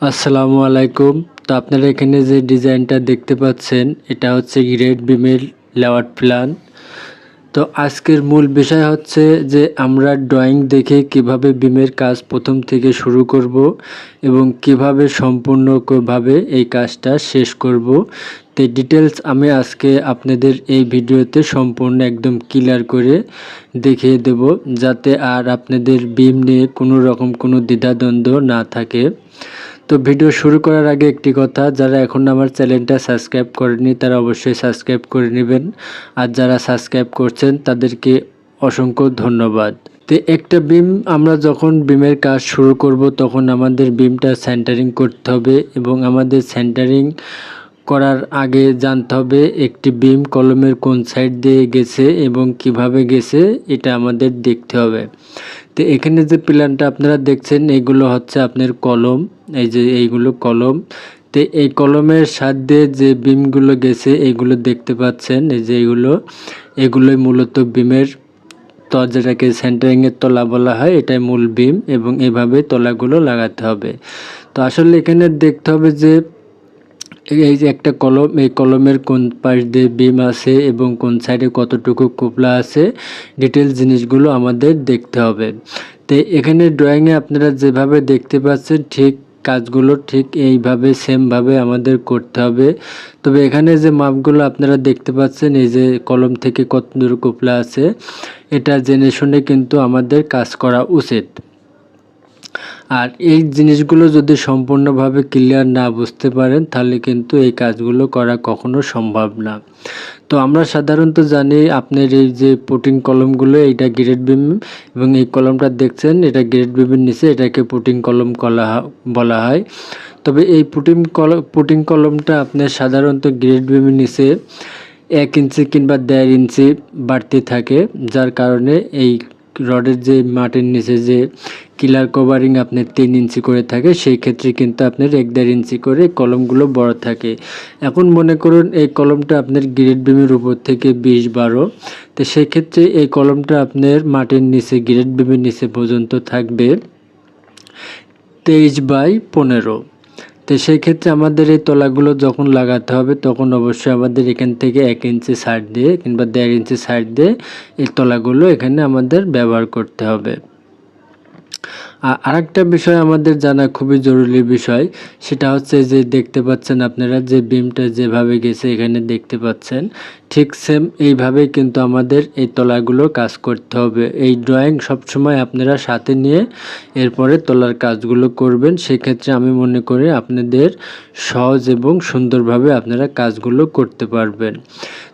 আসসালামু আলাইকুম। তো আপনারা এখানে যে ডিজাইনটা দেখতে পাচ্ছেন এটা হচ্ছে গ্রেড বিমের লেআউট প্ল্যান। তো আজকের মূল বিষয় হচ্ছে যে আমরা ড্রয়িং দেখে কিভাবে বিমের কাজ প্রথম থেকে শুরু করব এবং কিভাবে সম্পূর্ণভাবে এই কাজটা শেষ করব। তো ডিটেলস আমি আজকে আপনাদের এই ভিডিওতে সম্পূর্ণ একদম ক্লিয়ার করে দেখিয়ে দেব, যাতে আর আপনাদের বিম নিয়ে কোনো রকম কোনো দ্বিধাদ্বন্দ্ব না থাকে। তো ভিডিও শুরু করার আগে একটি কথা, যারা এখন আমার চ্যানেলটা সাবস্ক্রাইব করেনি তারা অবশ্যই সাবস্ক্রাইব করে নেবেন, আর যারা সাবস্ক্রাইব করছেন তাদেরকে অসংখ্য ধন্যবাদ। তো একটা বিম আমরা যখন বিমের কাজ শুরু করব তখন আমাদের বিমটা সেন্টারিং করতে হবে, এবং আমাদের সেন্টারিং করার আগে জানতে হবে একটি বিম কলমের কোন সাইড দিয়ে গেছে এবং কিভাবে গেছে এটা আমাদের দেখতে হবে। তো এখানে যে প্ল্যানটা আপনারা দেখছেন এগুলো হচ্ছে আপনার কলম, এই যে এইগুলো কলম। তো এই কলমের সাথে যে বিমগুলো গেছে এগুলো দেখতে পাচ্ছেন, এই যে এগুলোই মূলত বিমের যেটাকে সেন্টারিংয়ের তলা বলা হয়, এটাই মূল বিম, এবং এভাবে তলাগুলো লাগাতে হবে। তো আসলে এখানে দেখতে হবে যে এই যে একটা কলম, এই কলমের কোন পাশ দিয়ে বিম আছে এবং কোন সাইডে কতটুকু কোপলা আছে, ডিটেলস জিনিসগুলো আমাদের দেখতে হবে। তো এখানে ড্রয়িংয়ে আপনারা যেভাবে দেখতে পাচ্ছেন ঠিক কাজগুলো ঠিক এইভাবে সেমভাবে আমাদের করতে হবে। তবে এখানে যে মাপগুলো আপনারা দেখতে পাচ্ছেন, এই যে কলম থেকে কত দূর কোপলা আছে, এটা জেনে শুনে কিন্তু আমাদের কাজ করা উচিত। আর এই জিনিসগুলো যদি সম্পূর্ণভাবে ক্লিয়ার না বুঝতে পারেন তাহলে কিন্তু এই কাজগুলো করা কখনো সম্ভব না। তো আমরা সাধারণত জানি আপনার এই যে পুটিং কলমগুলো, এইটা গ্রেড বিম, এবং এই কলমটা দেখছেন এটা গ্রেড বিমের নিচে, এটাকে পুটিং কলম বলা হয়। তবে এই পুটিং কলমটা আপনার সাধারণত গ্রেড বিমের নিচে 1 ইঞ্চি কিংবা 1.5 ইঞ্চি বাড়তি থাকে, যার কারণে এই রডের যে মাটির নিচে যে কিলার কভারিং আপনার 3 ইঞ্চি করে থাকে, সেই ক্ষেত্রে কিন্তু আপনার 1.5 ইঞ্চি করে কলমগুলো বড় থাকে। এখন মনে করুন এই কলমটা আপনার গ্রেড বিমের উপর থেকে 20-12, তো সেই ক্ষেত্রে এই কলমটা আপনার মাটির নিচে গ্রেড বিমের নিচে পর্যন্ত থাকবে 23/15। তো সেই ক্ষেত্রে আমাদের এই তলাগুলো যখন লাগাতে হবে তখন অবশ্যই আমাদের এখান থেকে 1 ইঞ্চি সাইড দিয়ে কিংবা 1.5 ইঞ্চি সাইড দিয়ে এই তলাগুলো এখানে আমাদের ব্যবহার করতে হবে। আরেকটা বিষয় আমাদের জানা খুবই জরুরি বিষয়, সেটা হচ্ছে যে দেখতে পাচ্ছেন আপনারা যে বিমটা যেভাবে গেছে এখানে দেখতে পাচ্ছেন, ঠিক সেম এইভাবেই কিন্তু আমাদের এই তলাগুলো কাজ করতে হবে। এই ড্রয়িং সবসময় আপনারা সাথে নিয়ে এরপরে তলার কাজগুলো করবেন, সেক্ষেত্রে আমি মনে করি আপনাদের সহজ এবং সুন্দরভাবে আপনারা কাজগুলো করতে পারবেন।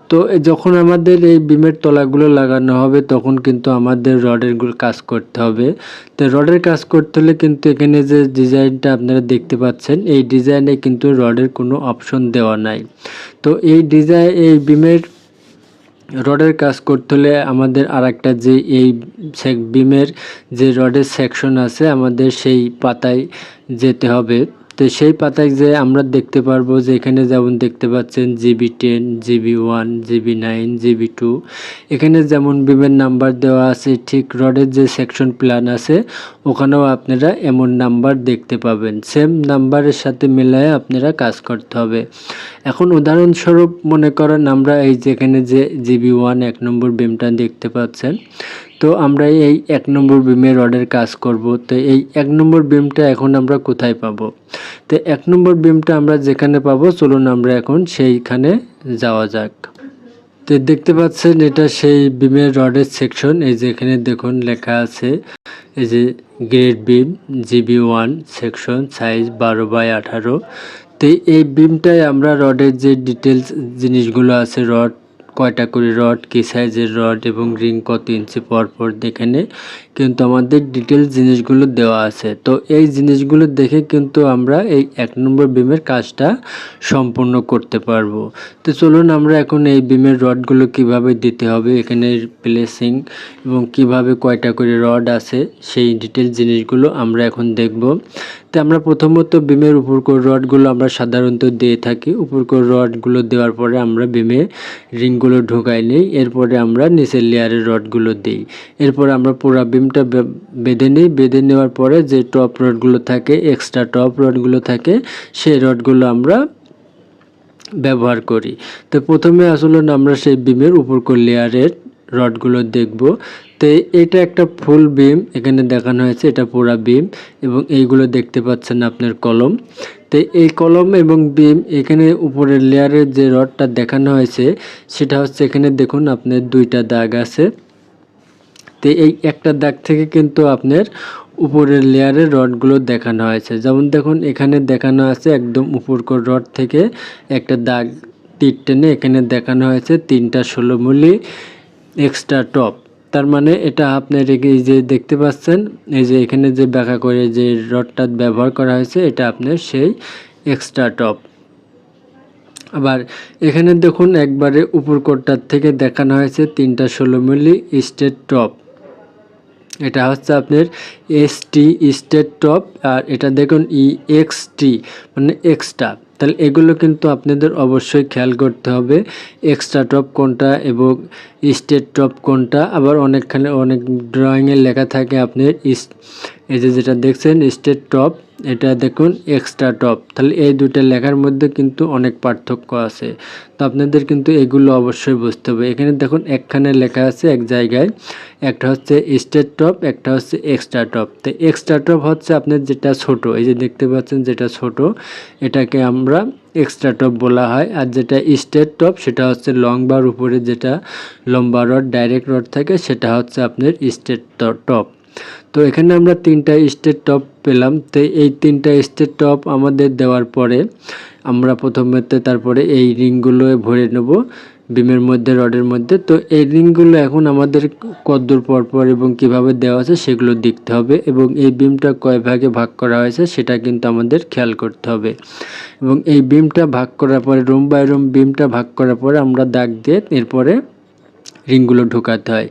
তো যখন আমাদের এই বিমের তলাগুলো লাগানো হবে তখন কিন্তু আমাদের রডের কাজ করতে হবে। তো রডের কাজ করতে হলে কিন্তু এখানে যে ডিজাইনটা আপনারা দেখতে পাচ্ছেন, এই ডিজাইনে কিন্তু রডের কোনো অপশন দেওয়া নাই। তো এই বিমের রডের কাজ করতে হলে আমাদের আরেকটা যে এই বিমের যে রডের সেকশন আছে আমাদের সেই পাতায় যেতে হবে। তো সেই পাতায় যে আমরা দেখতে পারবো যে এখানে যেমন দেখতে পাচ্ছেন GB10, GB1, GB9, GB2, এখানে যেমন বিমের নাম্বার দেওয়া আছে, ঠিক রডের যে সেকশন প্ল্যান আছে ওখানেও আপনারা এমন নাম্বার দেখতে পাবেন। সেম নাম্বারের সাথে মিলায়ে আপনারা কাজ করতে হবে। এখন উদাহরণস্বরূপ মনে করেন আমরা এই যেখানে যে GB1 1 নম্বর বিমটা দেখতে পাচ্ছেন, তো আমরা এই 1 নম্বর বিমের রডের কাজ করব। তো এই 1 নম্বর বিমটা এখন আমরা কোথায় পাবো? তো 1 নম্বর বিমটা আমরা যেখানে পাবো, চলুন আমরা এখন সেইখানে যাওয়া যাক। তো দেখতে পাচ্ছেন এটা সেই বিমের রডের সেকশন, এই যে এখানে দেখুন লেখা আছে এই যে grade beam GB1 section size 12/18। তো এই বিমটায় আমরা রডের যে ডিটেলস জিনিসগুলো আছে, রড কয়টা করে রড, কী সাইজের রড এবং রিং কত ইঞ্চি পরপর এখানে কিন্তু আমাদের ডিটেলস জিনিসগুলো দেওয়া আছে। তো এই জিনিসগুলো দেখে কিন্তু আমরা এই 1 নম্বর বিমের কাজটা সম্পূর্ণ করতে পারবো। তো চলুন আমরা এখন এই বিমের রডগুলো কিভাবে দিতে হবে, এখানে প্লেসিং এবং কিভাবে কয়টা করে রড আছে সেই ডিটেলস জিনিসগুলো আমরা এখন দেখব। তো আমরা প্রথমত বিমের উপরকর রডগুলো আমরা সাধারণত দিয়ে থাকি। উপরকর রডগুলো দেওয়ার পরে আমরা বিমে রিংগুলো ঢোকাই নিই, এরপরে আমরা নিচের লেয়ারের রডগুলো দিই। এরপর আমরা পুরো বিমটা বেঁধে নিই। বেঁধে নেওয়ার পরে যে টপ রডগুলো থাকে, এক্সট্রা টপ রডগুলো থাকে, সেই রডগুলো আমরা ব্যবহার করি। তো প্রথমে আসলে আমরা সেই বিমের উপরকর লেয়ারের রডগুলো দেখব। তো এটা একটা ফুল বিম এখানে দেখানো হয়েছে, এটা পুরা বিম, এবং এইগুলো দেখতে পাচ্ছেন আপনার কলম। তো এই কলম এবং বিম এখানে উপরের লেয়ারের যে রডটা দেখানো হয়েছে সেটা হচ্ছে এখানে দেখুন আপনার দুইটা দাগ আছে। তো এই একটা দাগ থেকে কিন্তু আপনার উপরের লেয়ারের রডগুলো দেখানো হয়েছে। যেমন দেখুন এখানে দেখানো আছে একদম উপরকর রড থেকে একটা দাগ তীর টেনে এখানে দেখানো হয়েছে 3টা 16 মিলি এক্সট্রা টপ। তার মানে এটা আপনার এই যে দেখতে পাচ্ছেন, এই যে এখানে যে ব্যাখ্যা করে যে রডটা ব্যবহার করা হয়েছে এটা আপনার সেই এক্সট্রা টপ। আবার এখানে দেখুন একবারে উপরকরটার থেকে দেখানো হয়েছে 3টা 16 মিলি স্ট্রেট টপ। এটা হচ্ছে আপনার এসটি স্ট্রেট টপ, আর এটা দেখুন EXT মানে এক্সট্রা। তাহলে এগুলো কিন্তু আপনাদের অবশ্যই খেয়াল করতে হবে, এক্সট্রা টপ কোনটা এবং স্ট্রেট টপ কোনটা। আবার অনেকখানে অনেক ড্রয়িংয়ে লেখা থাকে আপনার এই যে যেটা দেখছেন স্ট্রেট টপ, এটা দেখুন এক্সট্রা টপ। তাহলে এই দুইটা লেখার মধ্যে কিন্তু অনেক পার্থক্য আছে, তো আপনাদের কিন্তু এগুলো অবশ্যই বুঝতে হবে। এখানে দেখুন একখানে লেখা আছে এক জায়গায়, একটা হচ্ছে স্ট্রেট টপ, একটা হচ্ছে এক্সট্রা টপ। তো এক্সট্রা টপ হচ্ছে আপনার যেটা ছোট, এই যে দেখতে পাচ্ছেন যেটা ছোট, এটাকে আমরা এক্সট্রা টপ বলা হয়। আর যেটা স্ট্রেট টপ সেটা হচ্ছে লং বার উপরে যেটা লম্বা রড ডাইরেক্ট রড থাকে সেটা হচ্ছে আপনার স্ট্রেট টপ। তো এখানে আমরা 3টা স্ট্রেট টপ পেলাম। তো এই 3টা স্ট্রেট টপ আমাদের দেওয়ার পরে আমরা প্রথমেতে তারপরে এই রিংগুলো ভরে নেব বিমের মধ্যে, রডের মধ্যে। তো এই রিংগুলো এখন আমাদের কতদূর পরপর এবং কিভাবে দেওয়া আছে সেগুলো দেখতে হবে, এবং এই বিমটা কয় ভাগে ভাগ করা হয়েছে সেটা কিন্তু আমাদের খেয়াল করতে হবে। এবং এই বিমটা ভাগ করার পরে রুম বাই রুম বিমটা ভাগ করার পরে আমরা দাগ দিয়ে এরপরে রিংগুলো ঢোকাতে হয়।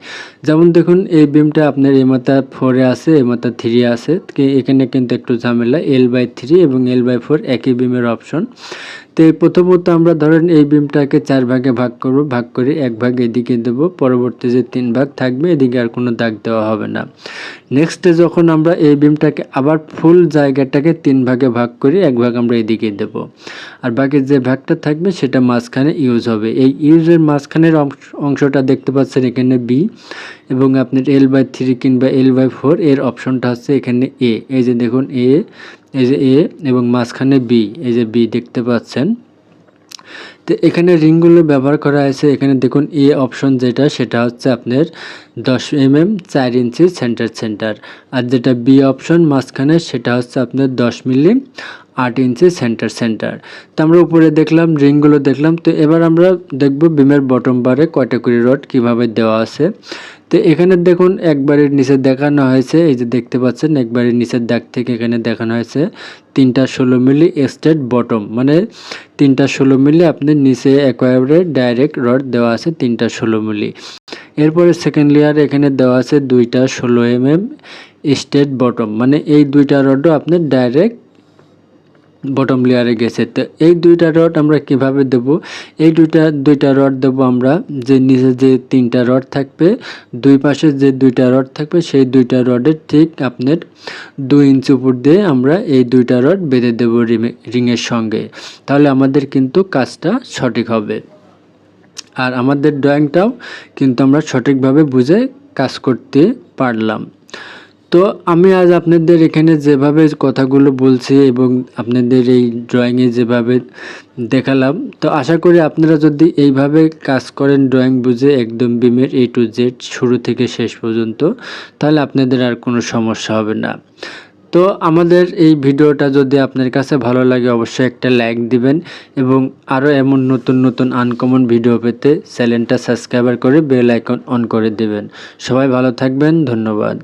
যেমন দেখুন এই বিমটা আপনার এই মাথা 4-এ আছে, এই মাথা 3-এ আছে। এখানে কিন্তু একটু ঝামেলা, L/3 এবং L/4 একই বিমের অপশন। তো প্রথমত আমরা ধরেন এই বিমটাকে 4 ভাগে ভাগ করব, ভাগ করে 1 ভাগ এদিকে দেব, পরবর্তী যে 3 ভাগ থাকবে এদিকে আর কোনো দাগ দেওয়া হবে না। নেক্সটে যখন আমরা এই বিমটাকে আবার ফুল জায়গাটাকে 3 ভাগে ভাগ করি, 1 ভাগ আমরা এদিকে দেব, আর বাকি যে ভাগটা থাকবে সেটা মাঝখানে ইউজ হবে। এই ইউজের মাঝখানের অংশটা দেখতে পাচ্ছেন এখানে B, এবং আপনার L/3 কিংবা L/4 এর অপশনটা হচ্ছে এখানে A। এই যে দেখুন A, এই যে A এবং মাঝখানে B, এই যে B দেখতে পাচ্ছেন। তো এখানে রিংগুলো ব্যবহার করা হয়েছে। এখানে দেখুন A অপশন যেটা সেটা হচ্ছে আপনার 10 mm 4 ইঞ্চি সেন্টার, আর যেটা B অপশন মাঝখানে সেটা হচ্ছে আপনার 10 মিলি 8 ইঞ্চি সেন্টার। তো আমরা উপরে দেখলাম, রিংগুলো দেখলাম। তো এবার আমরা দেখব বিমের বটম বারে কয়টা করে রড কিভাবে দেওয়া আছে। তো এখানে দেখুন একবারের নিচে দেখানো হয়েছে, এই যে দেখতে পাচ্ছেন একবারের নিচের দাগ থেকে এখানে দেখানো হয়েছে 3টা 16 মিলি স্ট্রেট বটম, মানে 3টা 16 মিলি আপনার নিচে একেবারে ডাইরেক্ট রড দেওয়া আছে 3টা 16 মিলি। এরপরে সেকেন্ড লেয়ার এখানে দেওয়া আছে 2টা 16 mm স্ট্রেট বটম, মানে এই 2টা রডও আপনার ডাইরেক্ট বটম লেয়ারে গেছে। তো এই 2টা রড আমরা কিভাবে দেব, এই দুইটা রড দেব আমরা যে নিচে যে 3টা রড থাকবে, দুই পাশে যে 2টা রড থাকবে সেই 2টা রডের ঠিক আপনার 2 ইঞ্চি উপর দিয়ে আমরা এই 2টা রড বেঁধে দেব রিংয়ের সঙ্গে। তাহলে আমাদের কিন্তু কাজটা সঠিক হবে, আর আমাদের ড্রয়িংটাও কিন্তু আমরা সঠিকভাবে বুঝে কাজ করতে পারলাম। তো আমি আজ আপনাদের এখানে যেভাবে কথাগুলো বলছি এবং আপনাদের এই ড্রয়িংয়ে যেভাবে দেখালাম, তো আশা করি আপনারা যদি এইভাবে কাজ করেন ড্রয়িং বুঝে একদম বিমের A to Z শুরু থেকে শেষ পর্যন্ত, তাহলে আপনাদের আর কোনো সমস্যা হবে না। তো আমাদের এই ভিডিওটা যদি আপনার কাছে ভালো লাগে অবশ্যই একটা লাইক দিবেন, এবং আরও এমন নতুন আনকমন ভিডিও পেতে চ্যানেলটা সাবস্ক্রাইব করে বেল আইকন অন করে দেবেন। সবাই ভালো থাকবেন, ধন্যবাদ।